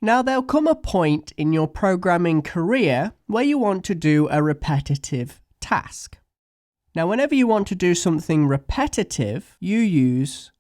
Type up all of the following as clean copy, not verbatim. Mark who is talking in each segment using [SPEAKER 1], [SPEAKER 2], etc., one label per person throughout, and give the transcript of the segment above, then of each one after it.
[SPEAKER 1] Now, there'll come a point in your programming career where you want to do a repetitive task. Now, whenever you want to do something repetitive, you use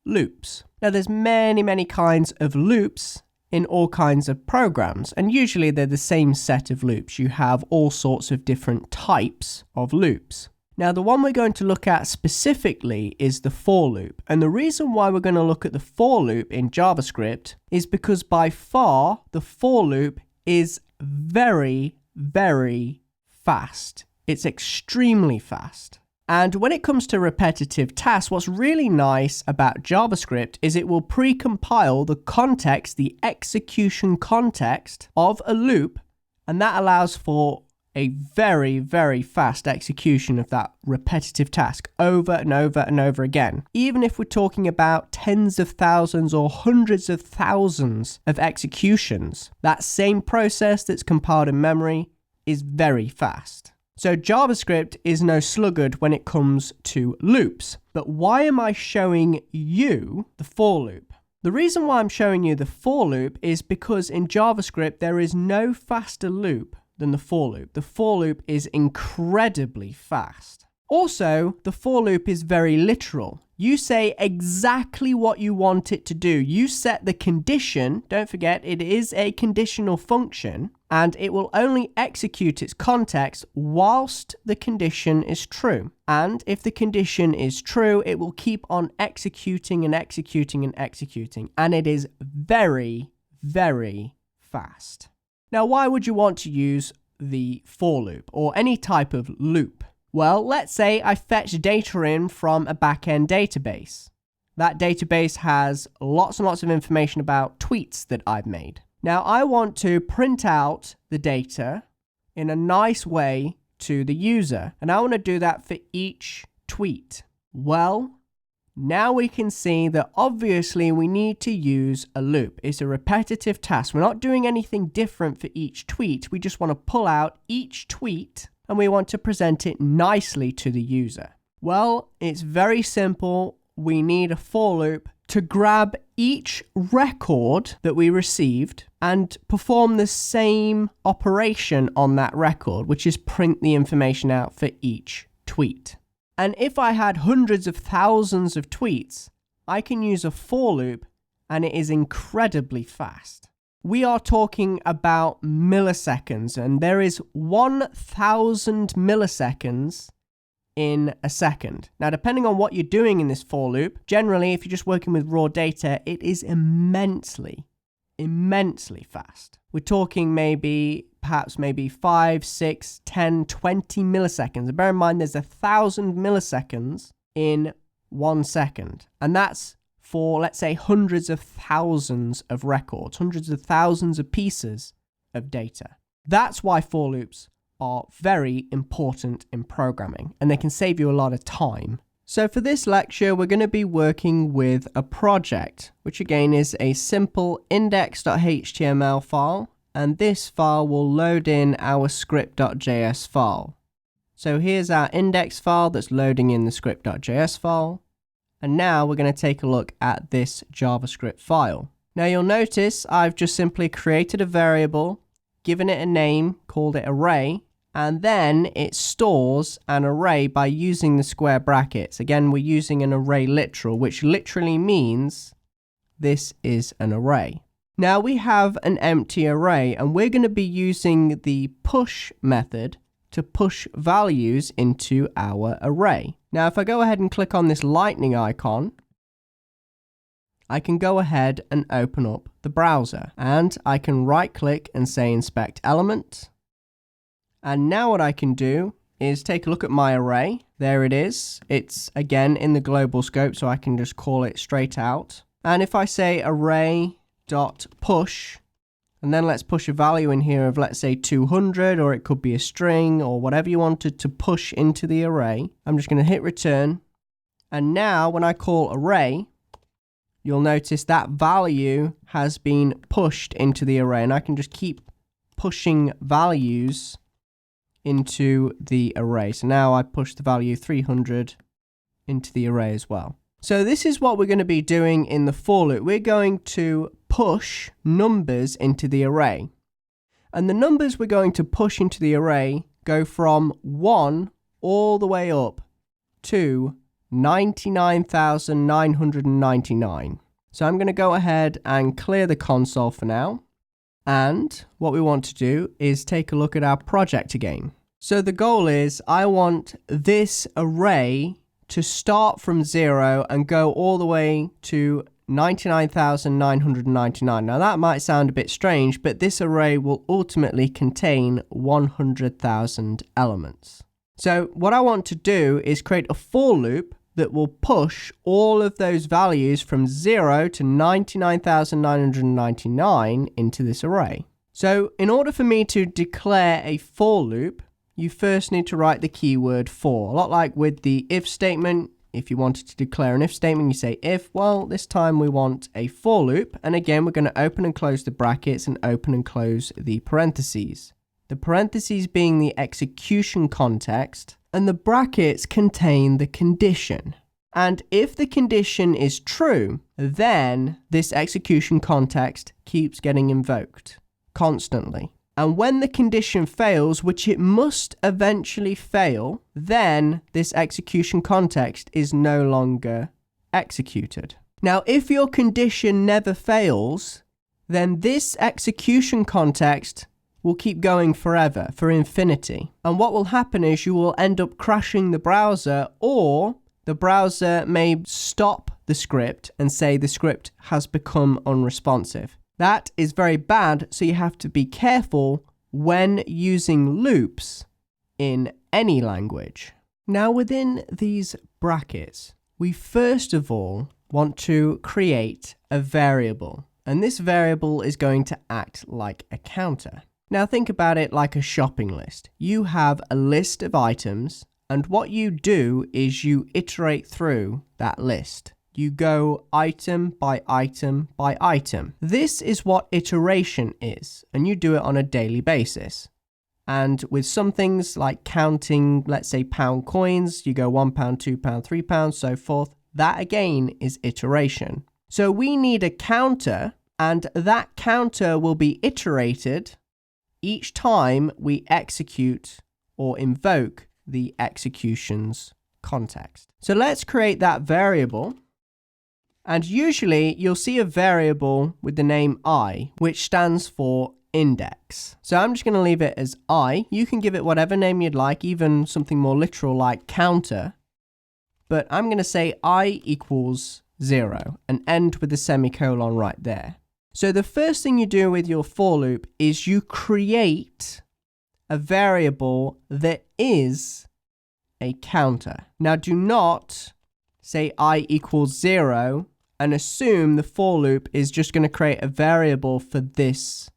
[SPEAKER 1] loops. Now, there's many kinds of loops in all kinds of programs, and usually they're the same set of loops. You have all sorts of different types of loops. Now, the one we're going to look at specifically is the for loop. And the reason why we're going to look at the for loop in JavaScript is because by far the for loop is very fast. It's extremely fast. And when it comes to repetitive tasks, what's really nice about JavaScript is it will pre-compile the context, the execution context of a loop, and that allows for a very fast execution of that repetitive task over and over again. Even if we're talking about tens of thousands or hundreds of thousands of executions, that same process that's compiled in memory is very fast. So JavaScript is no sluggard when it comes to loops. But why am I showing you the for loop? The reason why I'm showing you the for loop is because in JavaScript there is no faster loop than the for loop. The for loop is incredibly fast. Also, the for loop is very literal. You say exactly what you want it to do. You set the condition. Don't forget, it is a conditional function, and it will only execute its context whilst the condition is true. And if the condition is true, it will keep on executing and executing and executing. And it is very fast. Now, why would you want to use the for loop or any type of loop? Well, let's say I fetch data in from a backend database. That database has lots and lots of information about tweets that I've made. Now, I want to print out the data in a nice way to the user, and I want to do that for each tweet. Well, now we can see that obviously we need to use a loop. It's a repetitive task. We're not doing anything different for each tweet. We just want to pull out each tweet and we want to present it nicely to the user. Well, it's very simple. We need a for loop to grab each record that we received and perform the same operation on that record, which is print the information out for each tweet. And if I had hundreds of thousands of tweets, I can use a for loop and it is incredibly fast. We are talking about milliseconds, and there is 1,000 milliseconds in a second. Now, depending on what you're doing in this for loop, generally, if you're just working with raw data, it is immensely fast. We're talking perhaps 5, 6, 10, 20 milliseconds. And bear in mind, there's 1,000 milliseconds in 1 second. And that's for, let's say, hundreds of thousands of records, hundreds of thousands of pieces of data. That's why for loops are very important in programming, and they can save you a lot of time. So for this lecture, we're going to be working with a project, which again is a simple index.html file, and this file will load in our script.js file. So here's our index file that's loading in the script.js file. And now we're going to take a look at this JavaScript file. Now you'll notice I've just simply created a variable, given it a name, called it array, and then it stores an array by using the square brackets. Again, we're using an array literal, which literally means this is an array. Now we have an empty array, and we're going to be using the push method to push values into our array. Now, if I go ahead and click on this lightning icon, I can go ahead and open up the browser, and I can right click and say inspect element. And now what I can do is take a look at my array. There it is. It's again in the global scope, so I can just call it straight out. And if I say array.push, and then let's push a value in here of, let's say, 200, or it could be a string or whatever you wanted to push into the array. I'm just going to hit return. And now when I call array, you'll notice that value has been pushed into the array, and I can just keep pushing values into the array. So now I push the value 300 into the array as well. So this is what we're going to be doing in the for loop. We're going to push numbers into the array. And the numbers we're going to push into the array go from 1 all the way up to 99,999. So I'm going to go ahead and clear the console for now. And what we want to do is take a look at our project again. So the goal is I want this array to start from 0 and go all the way to 99,999. Now that might sound a bit strange, but this array will ultimately contain 100,000 elements. So what I want to do is create a for loop that will push all of those values from 0 to 99,999 into this array. So in order for me to declare a for loop, you first need to write the keyword for. A lot like with the if statement, if you wanted to declare an if statement, you say if. Well, this time we want a for loop. And again, we're going to open and close the brackets and open and close the parentheses. The parentheses being the execution context, and the brackets contain the condition. And if the condition is true, then this execution context keeps getting invoked constantly. And when the condition fails, which it must eventually fail, then this execution context is no longer executed. Now, if your condition never fails, then this execution context will keep going forever, for infinity. And what will happen is you will end up crashing the browser, or the browser may stop the script and say the script has become unresponsive. That is very bad, so you have to be careful when using loops in any language. Now within these brackets, we first of all want to create a variable, and this variable is going to act like a counter. Now think about it like a shopping list. You have a list of items, and what you do is you iterate through that list. You go item by item by item. This is what iteration is, and you do it on a daily basis. And with some things like counting, let's say pound coins, you go £1, £2, £3, so forth. That again is iteration. So we need a counter, and that counter will be iterated each time we execute or invoke the execution's context. So let's create that variable. And usually you'll see a variable with the name I, which stands for index. So I'm just going to leave it as I. You can give it whatever name you'd like, even something more literal like counter. But I'm going to say I equals 0 and end with a semicolon right there. So the first thing you do with your for loop is you create a variable that is a counter. Now do not say I equals 0 and assume the for loop is just going to create a variable for this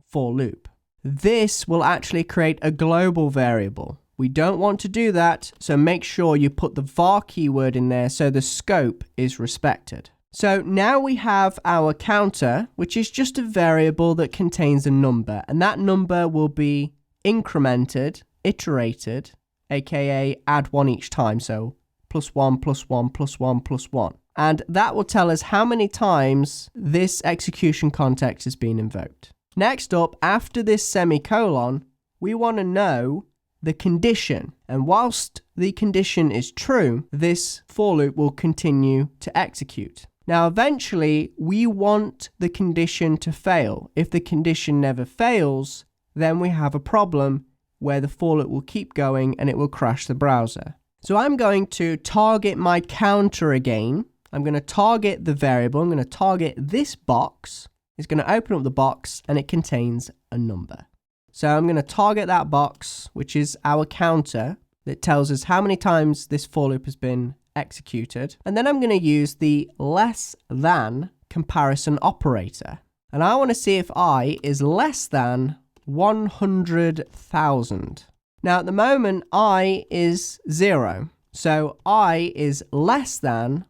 [SPEAKER 1] for loop. This will actually create a global variable. We don't want to do that, so make sure you put the var keyword in there so the scope is respected. So now we have our counter, which is just a variable that contains a number, and that number will be incremented, iterated, aka add 1 each time, so +1, +1, +1, +1. And that will tell us how many times this execution context has been invoked. Next up, after this semicolon, we want to know the condition. And whilst the condition is true, this for loop will continue to execute. Now, eventually, we want the condition to fail. If the condition never fails, then we have a problem where the for loop will keep going and it will crash the browser. So I'm going to target my counter again. I'm going to target the variable. I'm going to target this box. It's going to open up the box and it contains a number. So I'm going to target that box, which is our counter that tells us how many times this for loop has been executed. And then I'm going to use the less than comparison operator. And I want to see if I is less than 100,000. Now at the moment, I is 0. So I is less than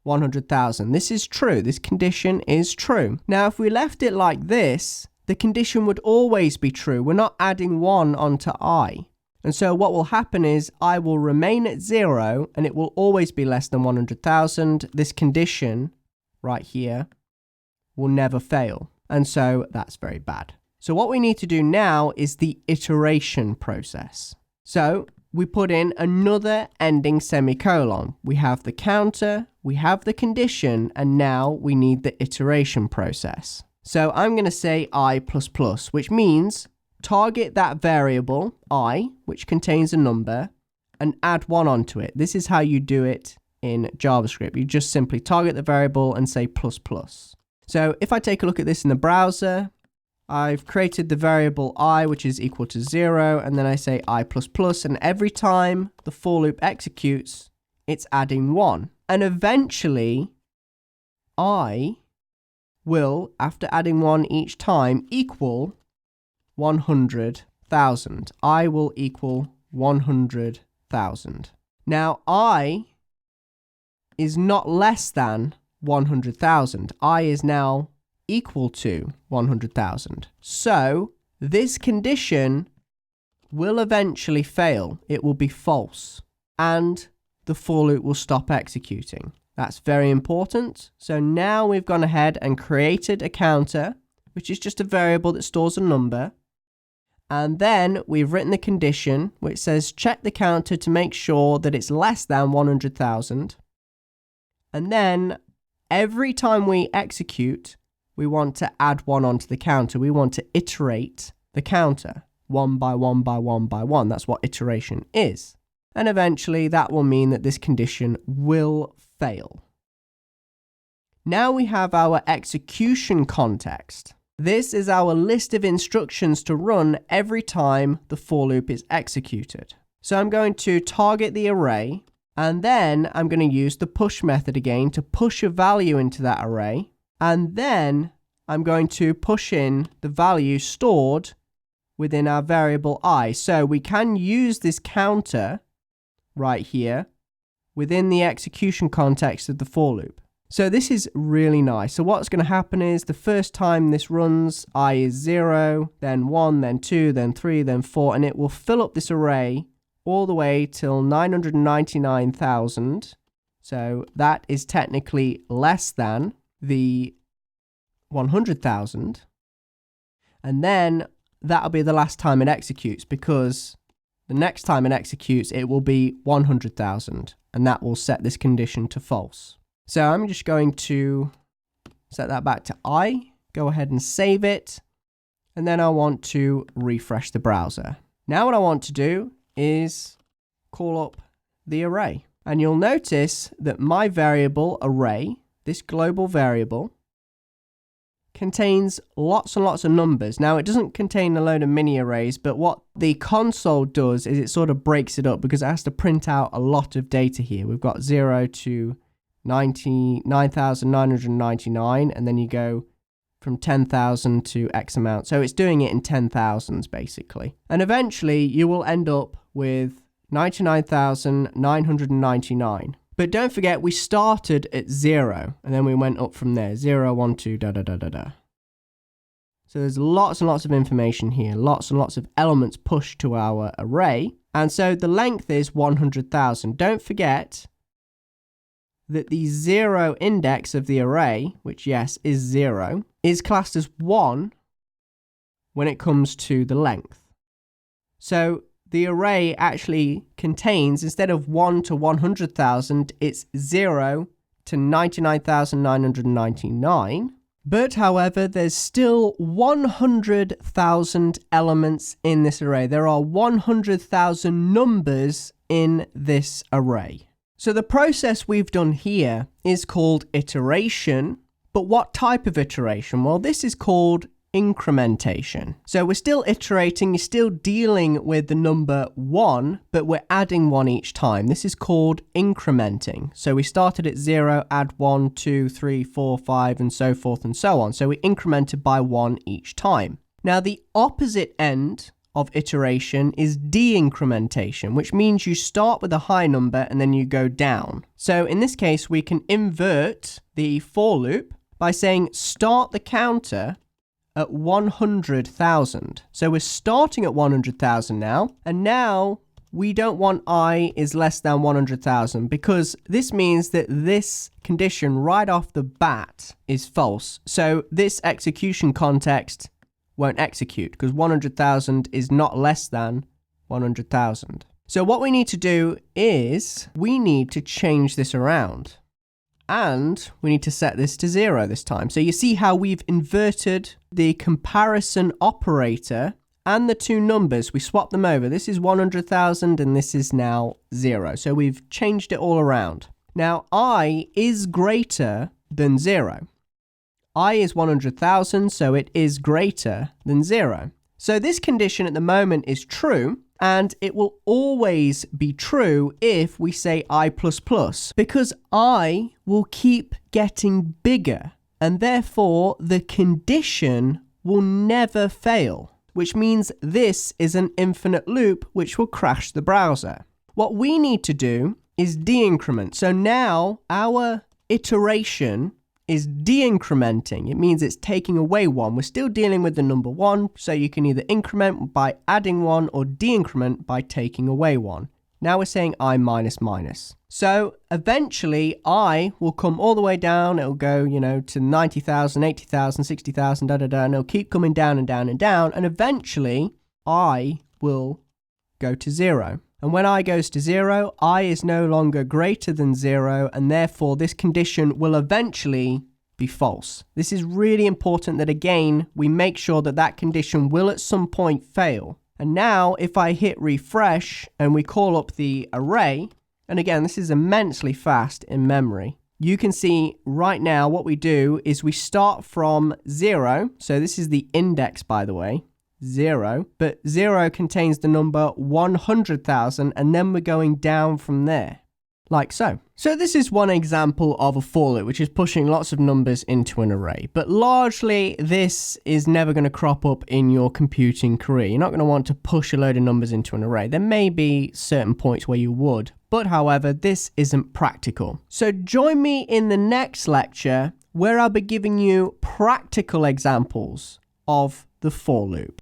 [SPEAKER 1] 100,000. This is true. This condition is true. Now, if we left it like this, the condition would always be true. We're not adding 1 onto I. And so what will happen is I will remain at 0 and it will always be less than 100,000. This condition right here will never fail. And so that's very bad. So what we need to do now is the iteration process. So we put in another ending semicolon. We have the counter, we have the condition, and now we need the iteration process. So I'm going to say I++, which means target that variable I, which contains a number, and add 1 onto it. This is how you do it in JavaScript. You just simply target the variable and say ++. So if I take a look at this in the browser, I've created the variable I, which is equal to 0, and then I say I++, and every time the for loop executes, it's adding 1. And eventually, I will, after adding 1 each time, equal 100,000. I will equal 100,000. Now, I is not less than 100,000. I is now equal to 100,000. So this condition will eventually fail. It will be false, and the for loop will stop executing. That's very important. So now we've gone ahead and created a counter, which is just a variable that stores a number. And then we've written the condition, which says check the counter to make sure that it's less than 100,000. And then every time we execute, we want to add 1 onto the counter. We want to iterate the counter 1 by 1 by 1 by 1. That's what iteration is. And eventually that will mean that this condition will fail. Now we have our execution context. This is our list of instructions to run every time the for loop is executed. So I'm going to target the array, and then I'm going to use the push method again to push a value into that array. And then I'm going to push in the value stored within our variable I. So we can use this counter right here within the execution context of the for loop. So this is really nice. So what's going to happen is the first time this runs, I is 0, then 1, then 2, then 3, then 4, and it will fill up this array all the way till 999,000. So that is technically less than the 100,000. And then that'll be the last time it executes, because the next time it executes, it will be 100,000, and that will set this condition to false. So I'm just going to set that back to I, go ahead and save it, and then I want to refresh the browser. Now what I want to do is call up the array. And you'll notice that my variable array, this global variable, contains lots and lots of numbers. Now, it doesn't contain a load of mini arrays, but what the console does is it sort of breaks it up because it has to print out a lot of data here. We've got 0 to 99,999, and then you go from 10,000 to X amount. So it's doing it in 10,000s basically. And eventually you will end up with 99,999. But don't forget, we started at 0, and then we went up from there. 0, 1, 2, da da da da da. So there's lots and lots of information here, lots and lots of elements pushed to our array. And so the length is 100,000. Don't forget that the 0 index of the array, which yes is 0, is classed as 1 when it comes to the length. So the array actually contains, instead of 1 to 100,000, it's 0 to 99,999. But however, there's still 100,000 elements in this array. There are 100,000 numbers in this array. So the process we've done here is called iteration. But what type of iteration? Well, this is called incrementation. So we're still iterating, you're still dealing with the number 1, but we're adding 1 each time. This is called incrementing. So we started at 0, add 1, 2, 3, 4, 5, and so forth and so on. So we incremented by 1 each time. Now the opposite end of iteration is de-incrementation, which means you start with a high number and then you go down. So in this case, we can invert the for loop by saying start the counter at 100,000. So we're starting at 100,000 now, and now we don't want I is less than 100,000 because this means that this condition right off the bat is false. So this execution context won't execute because 100,000 is not less than 100,000. So what we need to do is we need to change this around. And we need to set this to 0 this time. So you see how we've inverted the comparison operator and the two numbers. We swap them over. This is 100,000 and this is now 0. So we've changed it all around. Now I is greater than 0. I is 100,000, so it is greater than 0. So this condition at the moment is true. And it will always be true if we say I++, because I will keep getting bigger, and therefore the condition will never fail, which means this is an infinite loop which will crash the browser. What we need to do is de-increment. So now our iteration is de-incrementing. It means it's taking away 1. We're still dealing with the number 1, so you can either increment by adding 1 or de-increment by taking away 1. Now we're saying I minus minus. So eventually I will come all the way down. It'll go, to 90,000, 80,000, 60,000, and it'll keep coming down and down and down. And eventually I will go to 0. And when I goes to 0, I is no longer greater than 0, and therefore this condition will eventually be false. This is really important that, again, we make sure that that condition will at some point fail. And now if I hit refresh and we call up the array, and again, this is immensely fast in memory, you can see right now what we do is we start from 0. So this is the index, by the way. 0, but 0 contains the number 100,000, and then we're going down from there, like so. So this is one example of a for loop, which is pushing lots of numbers into an array, but largely this is never going to crop up in your computing career. You're not going to want to push a load of numbers into an array. There may be certain points where you would, but however, this isn't practical. So join me in the next lecture where I'll be giving you practical examples of the for loop.